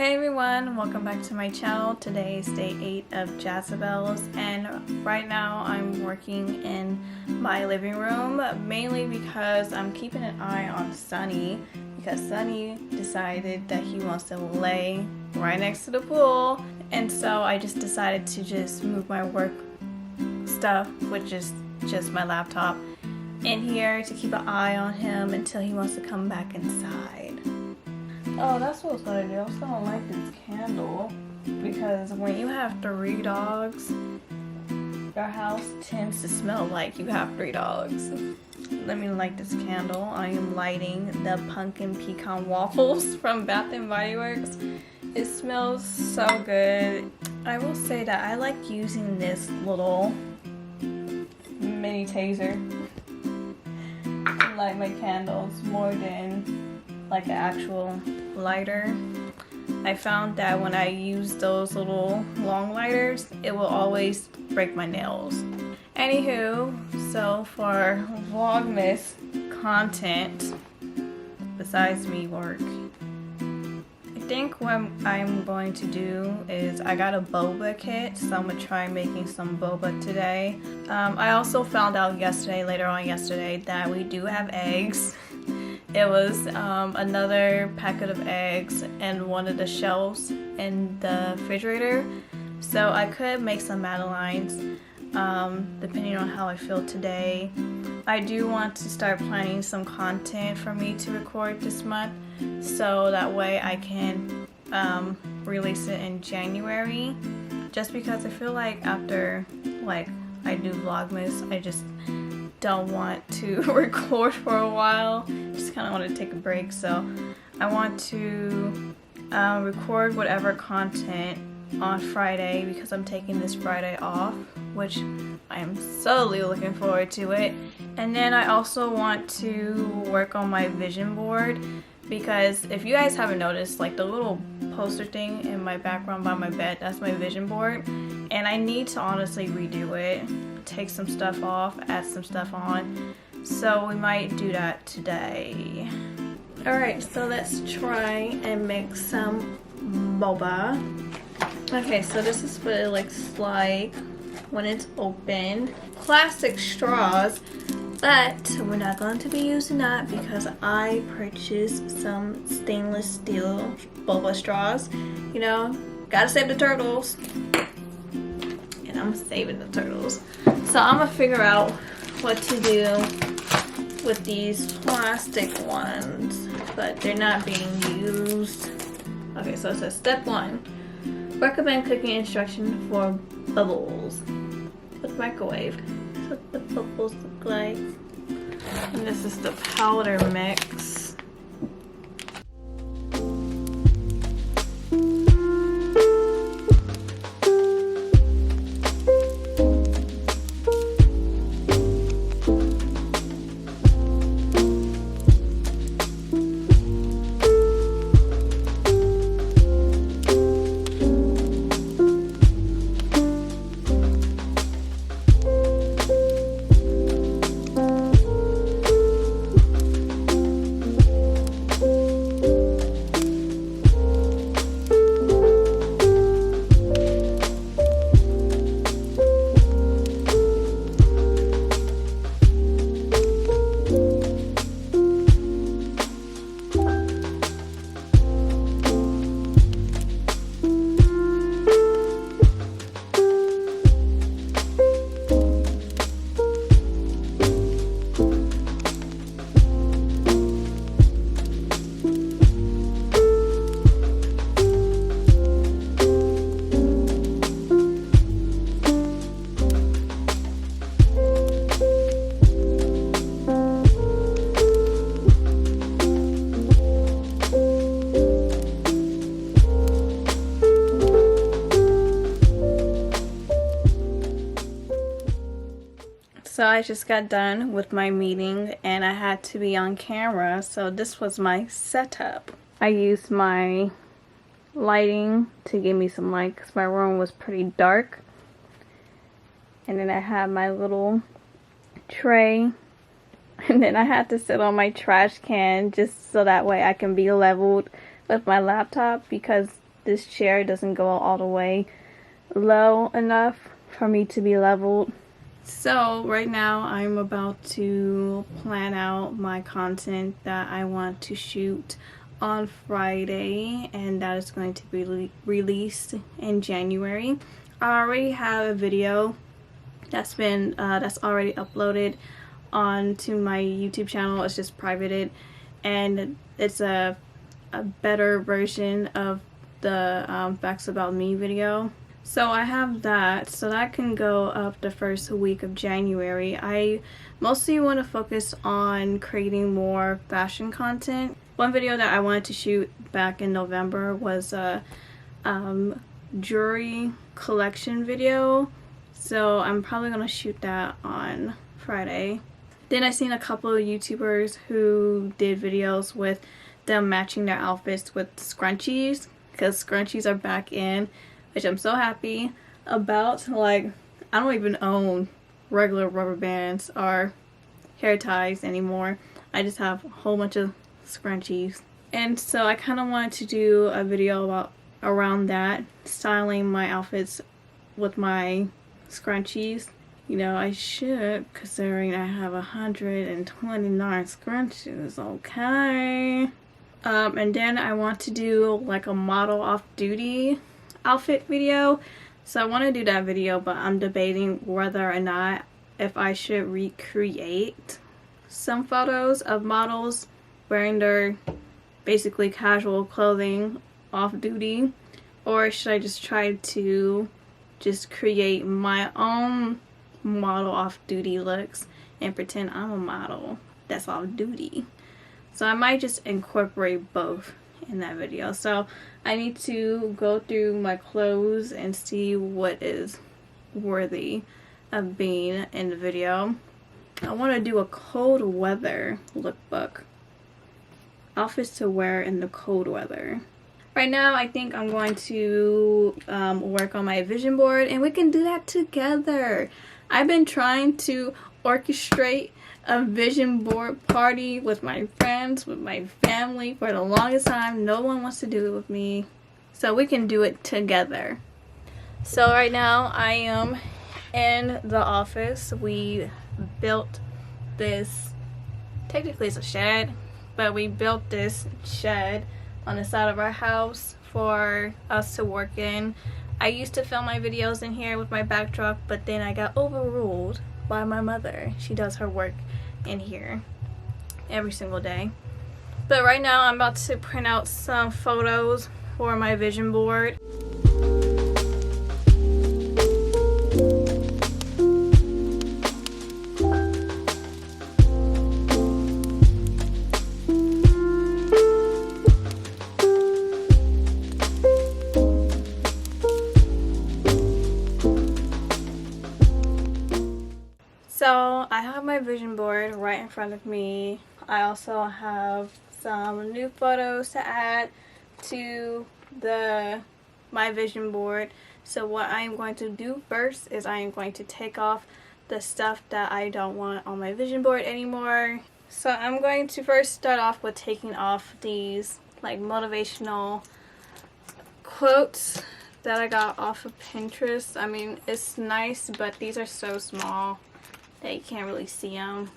Hey everyone, welcome back to my channel. Today is day 8 of Gazabellz, and right now I'm working in my living room, mainly because I'm keeping an eye on Sunny, because Sunny decided that he wants to lay right next to the pool, and so I just decided to just move my work stuff, which is just my laptop, in here to keep an eye on him until he wants to come back inside. Oh, that's what I was gonna do. I was gonna light this candle because when you have 3 dogs, your house tends to smell like you have 3 dogs. Let me light this candle. I am lighting the pumpkin pecan waffles from Bath and Body Works. It smells so good. I will say that I like using this little mini taser to light my candles more than like an actual lighter. I found that when I use those little long lighters, it will always break my nails. Anywho, so for Vlogmas content, besides me work, I think what I'm going to do is I got a boba kit, so I'm gonna try making some boba today. I also found out later on yesterday, that we do have eggs. It was another packet of eggs and one of the shelves in the refrigerator. So I could make some madeleines depending on how I feel today. I do want to start planning some content for me to record this month, so that way I can release it in January. Just because I feel like after I do Vlogmas, I just don't want to record for a while. Just kind of want to take a break, so I want to record whatever content on Friday because I'm taking this Friday off, which I am solely looking forward to it. And then I also want to work on my vision board, because if you guys haven't noticed, like the little poster thing in my background by my bed, that's my vision board, and I need to honestly redo it, take some stuff off, add some stuff on, so we might do that today. Alright, so let's try and make some boba. Okay, so this is what it looks like when it's open. Classic straws, but we're not going to be using that because I purchased some stainless steel boba straws. You know, gotta save the turtles. And I'm saving the turtles. So I'm gonna figure out what to do with these plastic ones, but they're not being used. Okay, so it says step 1. Recommend cooking instruction for bubbles with microwave. That's what the bubbles look like. And this is the powder mix. So I just got done with my meeting and I had to be on camera, so this was my setup. I used my lighting to give me some light because my room was pretty dark. And then I had my little tray, and then I had to sit on my trash can just so that way I can be leveled with my laptop, because this chair doesn't go all the way low enough for me to be leveled. So right now I'm about to plan out my content that I want to shoot on Friday, and that is going to be released in January. I already have a video that's already uploaded onto my YouTube channel. It's just privated, and it's a better version of the Facts About Me video. So I have that, so that can go up the first week of January. I mostly want to focus on creating more fashion content. One video that I wanted to shoot back in November was a jewelry collection video, so I'm probably going to shoot that on Friday. Then I seen a couple of YouTubers who did videos with them matching their outfits with scrunchies, because scrunchies are back in, which I'm so happy about. Like, I don't even own regular rubber bands or hair ties anymore. I just have a whole bunch of scrunchies. And so I kind of wanted to do a video around that, styling my outfits with my scrunchies. You know, I should, considering I have 129 scrunchies, okay? And then I want to do like a model off-duty outfit video. So I want to do that video, but I'm debating whether or not if I should recreate some photos of models wearing their basically casual clothing off-duty, or should I just try to just create my own model off-duty looks and pretend I'm a model that's off-duty. So I might just incorporate both in that video. So I need to go through my clothes and see what is worthy of being in the video. I want to do a cold weather lookbook. Outfits to wear in the cold weather. Right now I think I'm going to work on my vision board, and we can do that together. I've been trying to orchestrate a vision board party with my friends, with my family for the longest time. No one wants to do it with me, so we can do it together. So right now I am in the office. We built this, technically it's a shed, but we built this shed on the side of our house for us to work in. I used to film my videos in here with my backdrop, but then I got overruled by my mother. She does her work in here every single day. But right now I'm about to print out some photos for my vision board. So I have my vision board right in front of me. I also have some new photos to add to my vision board. So what I am going to do first is I am going to take off the stuff that I don't want on my vision board anymore. So I'm going to first start off with taking off these like motivational quotes that I got off of Pinterest. I mean, it's nice, but these are so small that you can't really see them.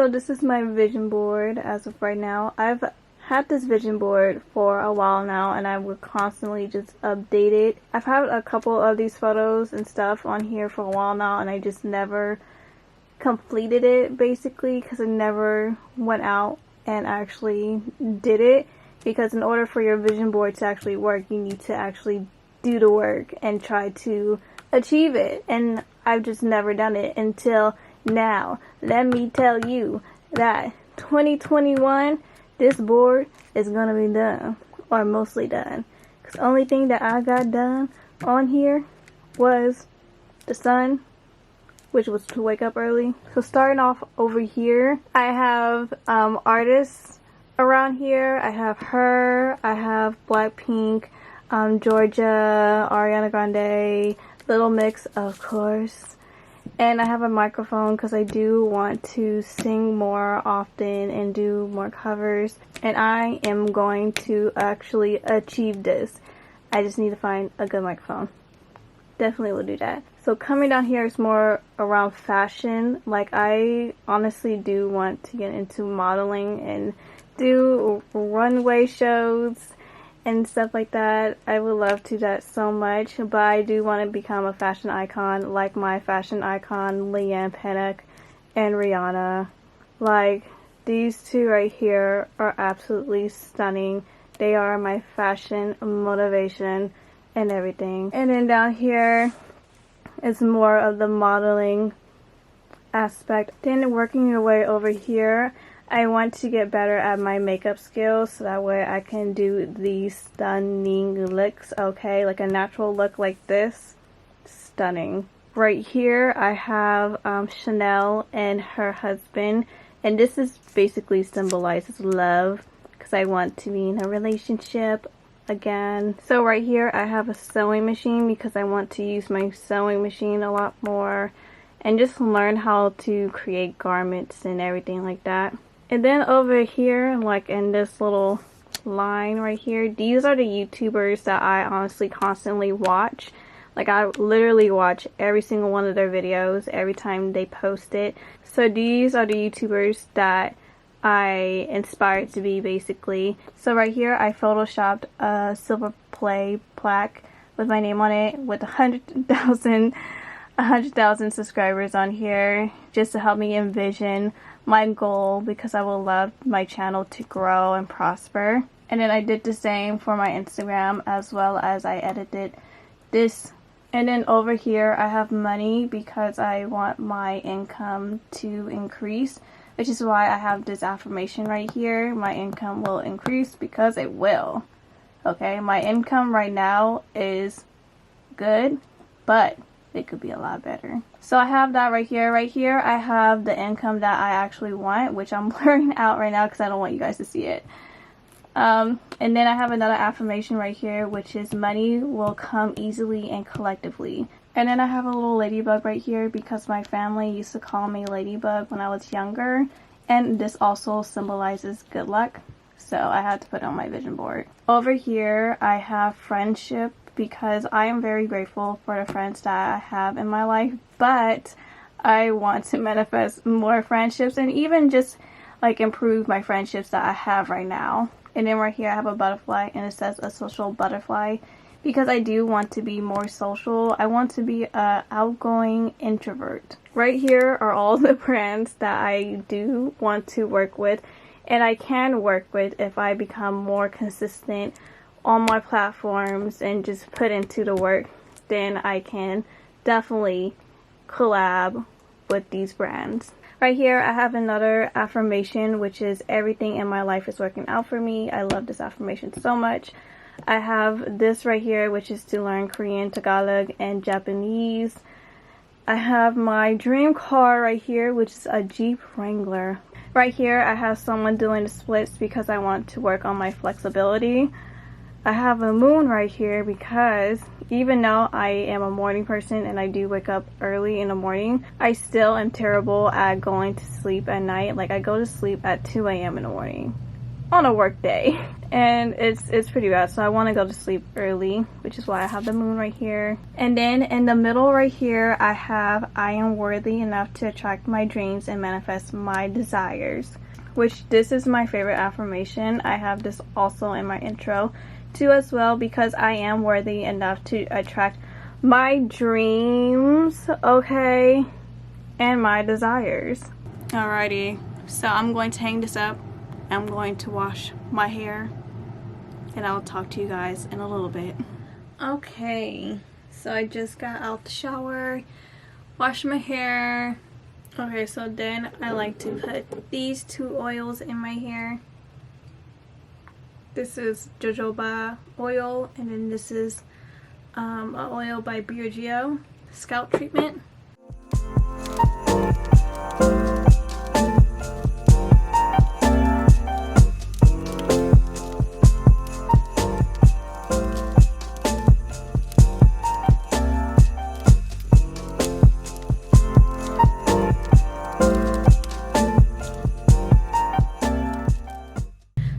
So this is my vision board as of right now. I've had this vision board for a while now, and I would constantly just update it. I've had a couple of these photos and stuff on here for a while now, and I just never completed it, basically, because I never went out and actually did it. Because in order for your vision board to actually work, you need to actually do the work and try to achieve it. And I've just never done it until now. Let me tell you that 2021, this board is gonna be done, or mostly done. Because the only thing that I got done on here was the sun, which was to wake up early. So starting off over here, I have artists around here. I have her, I have Blackpink, Georgia, Ariana Grande, Little Mix, of course. And I have a microphone because I do want to sing more often and do more covers. And I am going to actually achieve this. I just need to find a good microphone. Definitely will do that. So coming down here is more around fashion. Like, I honestly do want to get into modeling and do runway shows and stuff like that. I would love to do that so much, but I do want to become a fashion icon like my fashion icon Leanne Panic and Rihanna. Like, these two right here are absolutely stunning. They are my fashion motivation and everything. And then down here is more of the modeling aspect. Then working your way over here, I want to get better at my makeup skills so that way I can do these stunning looks, okay? Like a natural look like this. Stunning. Right here I have Chanel and her husband, and this is basically symbolizes love because I want to be in a relationship again. So right here I have a sewing machine because I want to use my sewing machine a lot more and just learn how to create garments and everything like that. And then over here, like in this little line right here, these are the YouTubers that I honestly constantly watch. Like, I literally watch every single one of their videos every time they post it. So these are the YouTubers that I inspired to be, basically. So right here I photoshopped a silver play plaque with my name on it with 100,000 subscribers on here, just to help me envision my goal, because I would love my channel to grow and prosper. And then I did the same for my Instagram, as well as I edited this. And then over here I have money because I want my income to increase, which is why I have this affirmation right here. My income will increase because it will. Okay, my income right now is good, but it could be a lot better. So I have that right here. Right here I have the income that I actually want, which I'm blurring out right now because I don't want you guys to see it. And then I have another affirmation right here, which is money will come easily and collectively. And then I have a little ladybug right here because my family used to call me Ladybug when I was younger, and this also symbolizes good luck, so I had to put it on my vision board. Over here I have friendship because I am very grateful for the friends that I have in my life, but I want to manifest more friendships and even just like improve my friendships that I have right now. And then right here I have a butterfly, and it says a social butterfly because I do want to be more social. I want to be an outgoing introvert. Right here are all the brands that I do want to work with, and I can work with if I become more consistent on my platforms and just put into the work. Then I can definitely collab with these brands. Right here I have another affirmation, which is everything in my life is working out for me. I love this affirmation so much. I have this right here, which is to learn Korean, Tagalog, and Japanese. I have my dream car right here, which is a Jeep Wrangler. Right here I have someone doing the splits because I want to work on my flexibility. I have a moon right here because even though I am a morning person and I do wake up early in the morning, I still am terrible at going to sleep at night. Like, I go to sleep at 2 a.m. in the morning. on a work day, and it's pretty bad. So I want to go to sleep early, which is why I have the moon right here. And then in the middle right here, I have I am worthy enough to attract my dreams and manifest my desires, which this is my favorite affirmation. I have this also in my intro too as well, because I am worthy enough to attract my dreams, okay, and my desires. Alrighty, so I'm going to hang this up. I'm going to wash my hair, and I'll talk to you guys in a little bit. Okay, so I just got out the shower, washed my hair. Okay, so then I like to put these 2 oils in my hair. This is jojoba oil, and then this is an oil by Biagio scalp treatment.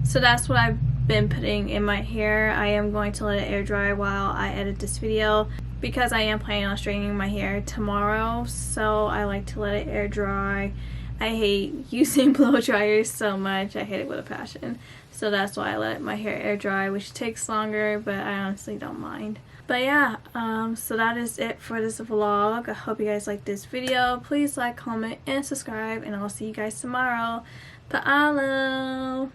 So that's what I've been putting in my hair. I am going to let it air dry while I edit this video, because I am planning on straightening my hair tomorrow, so I like to let it air dry. I hate using blow dryers so much. I hate it with a passion. So that's why I let my hair air dry, which takes longer, but I honestly don't mind. But yeah, so that is it for this vlog. I hope you guys liked this video. Please like, comment, and subscribe, and I'll see you guys tomorrow. Paalo!